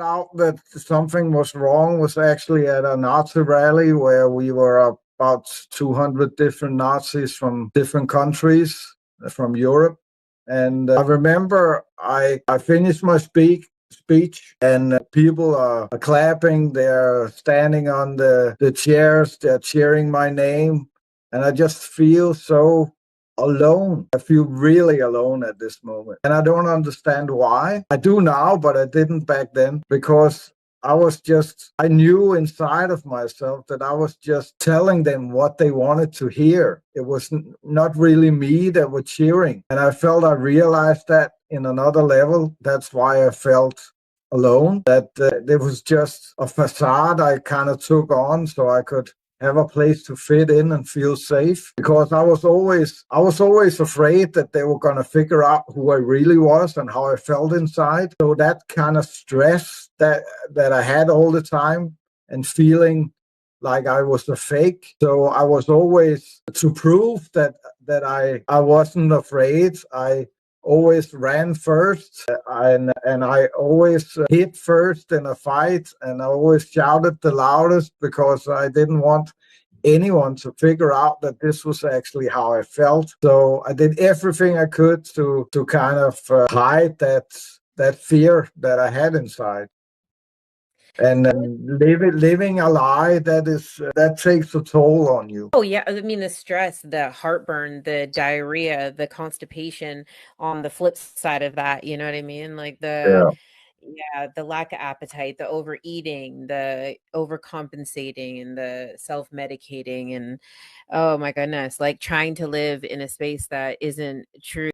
Out that something was wrong was actually at a Nazi rally where we were about 200 different Nazis from different countries from Europe. And I remember I finished my speech and people are clapping, they're standing on the chairs, they're cheering my name. And I just feel so alone. I feel really alone at this moment. And I don't understand why. I do now, but I didn't back then because I knew inside of myself that I was just telling them what they wanted to hear. It was not really me that were cheering. And I realized that in another level. That's why I felt alone, that it was just a facade I kind of took on so I could have a place to fit in and feel safe, because I was always afraid that they were going to figure out who I really was and how I felt inside. So that kind of stress that I had all the time and feeling like I was a fake. So I was always, to prove that I wasn't afraid, I always ran first, and I always hit first in a fight, and I always shouted the loudest because I didn't want anyone to figure out that this was actually how I felt. So I did everything I could to kind of hide that fear that I had inside. And living a lie, that takes a toll on you. Oh yeah, I mean the stress, the heartburn, the diarrhea, the constipation on the flip side of that, you know what I mean? Like Yeah. the lack of appetite, the overeating, the overcompensating and the self-medicating and oh my goodness, like trying to live in a space that isn't true